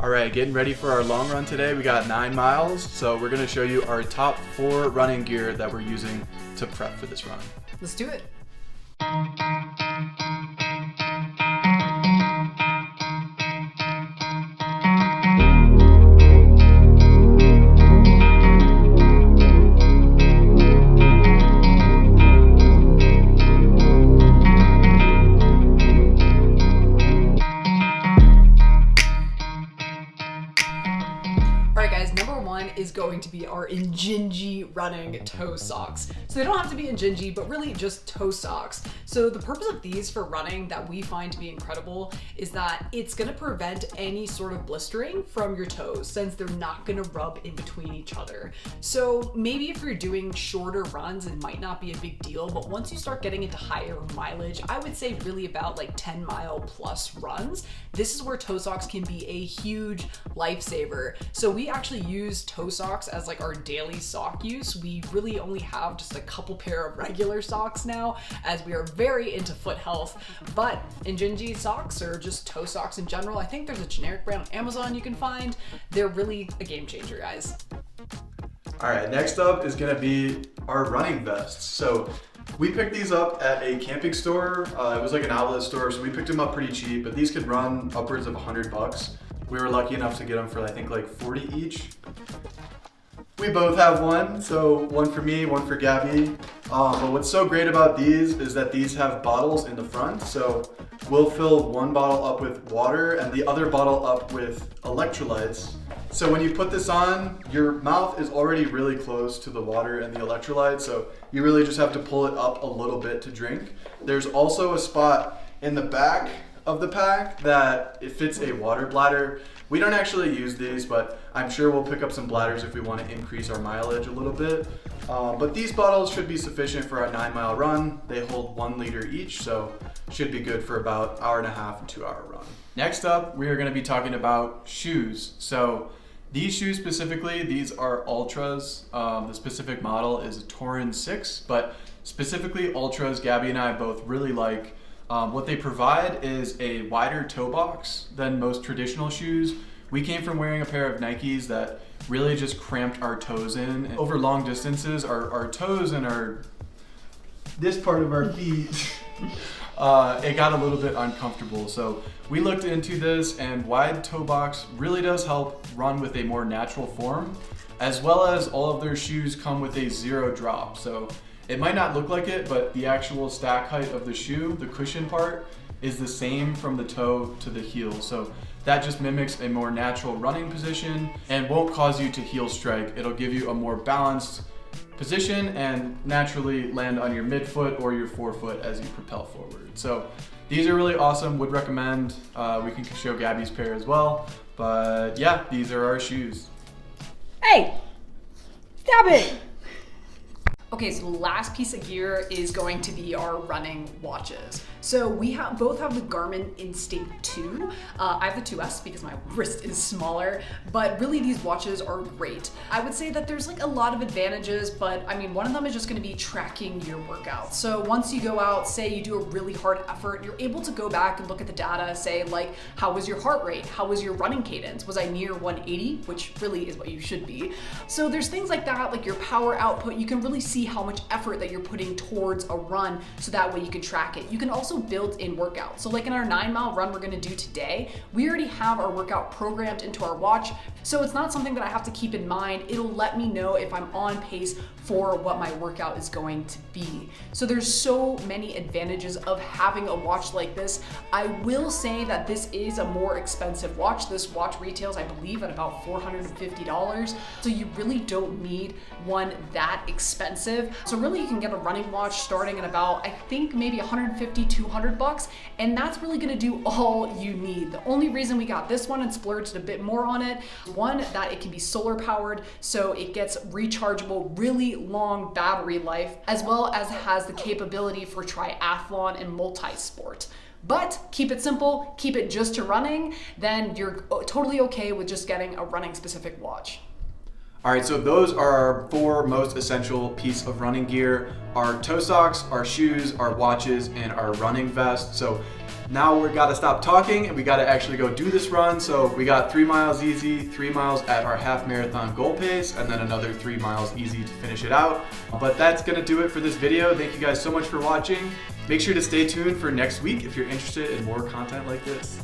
All right, getting ready for our long run today. We got 9 miles, so we're gonna show you our top 4 running gear that we're using to prep for this run. Let's do it. Is going to be our Injinji running toe socks. So they don't have to be Injinji, but really just toe socks. So the purpose of these for running that we find to be incredible is that it's going to prevent any sort of blistering from your toes since they're not going to rub in between each other. So maybe if you're doing shorter runs, it might not be a big deal, but once you start getting into higher mileage, I would say really about like 10-mile plus runs, this is where toe socks can be a huge lifesaver. So we actually use toe socks as like our daily sock use. We really only have just a couple pair of regular socks now as we are very into foot health, but Injinji socks or just toe socks in general, I think there's a generic brand on Amazon you can find. They're really a game changer, guys. All right, next up is gonna be our running vests. So we picked these up at a camping store. It was like an outlet store, so we picked them up pretty cheap, but these could run upwards of $100. We were lucky enough to get them for I think like 40 each. We both have one, so one for me, one for Gabby. But what's so great about these is that these have bottles in the front, so we'll fill one bottle up with water and the other bottle up with electrolytes. So when you put this on, your mouth is already really close to the water and the electrolytes, so you really just have to pull it up a little bit to drink. There's also a spot in the back of the pack that it fits a water bladder. We don't actually use these, but I'm sure we'll pick up some bladders if we want to increase our mileage a little bit. But these bottles should be sufficient for our 9-mile run. They hold 1 liter each, so should be good for about 1.5 hour and 2-hour run. Next up, we are going to be talking about shoes. So these shoes specifically, these are Ultras. The specific model is a Torin 6, but specifically Ultras, Gabby and I both really like. What they provide is a wider toe box than most traditional shoes. We came from wearing a pair of Nikes that really just cramped our toes in. And over long distances, our toes and this part of our feet, it got a little bit uncomfortable. So we looked into this, and wide toe box really does help run with a more natural form, as well as all of their shoes come with a 0 drop. So it might not look like it, but the actual stack height of the shoe, the cushion part, is the same from the toe to the heel. So that just mimics a more natural running position and won't cause you to heel strike. It'll give you a more balanced position and naturally land on your midfoot or your forefoot as you propel forward. So these are really awesome, would recommend. We can show Gabby's pair as well, but yeah, these are our shoes. Hey, stop it. Okay, so the last piece of gear is going to be our running watches. So we both have the Garmin Instinct 2. I have the 2S because my wrist is smaller, but really these watches are great. I would say that there's like a lot of advantages, but I mean, one of them is just gonna be tracking your workout. So once you go out, say you do a really hard effort, you're able to go back and look at the data, say like, how was your heart rate? How was your running cadence? Was I near 180? Which really is what you should be. So there's things like that, like your power output. You can really see how much effort that you're putting towards a run, so that way you can track it. You can also build in workouts. So like in our 9-mile run we're gonna do today, we already have our workout programmed into our watch, so it's not something that I have to keep in mind. It'll let me know if I'm on pace for what my workout is going to be. So there's so many advantages of having a watch like this. I will say that this is a more expensive watch. This watch retails, I believe, at about $450. So you really don't need one that expensive. So really you can get a running watch starting at about, I think maybe 150, 200 bucks, and that's really gonna do all you need. The only reason we got this one and splurged a bit more on it, one, that it can be solar powered, so it gets rechargeable, really long battery life, as well as has the capability for triathlon and multi-sport. But keep it simple, keep it just to running, then you're totally okay with just getting a running specific watch. All right, so those are our 4 most essential piece of running gear: our toe socks, our shoes, our watches, and our running vest. So now we gotta stop talking and we gotta actually go do this run. So we got 3 miles easy, 3 miles at our half marathon goal pace, and then another 3 miles easy to finish it out. But that's gonna do it for this video. Thank you guys so much for watching. Make sure to stay tuned for next week if you're interested in more content like this.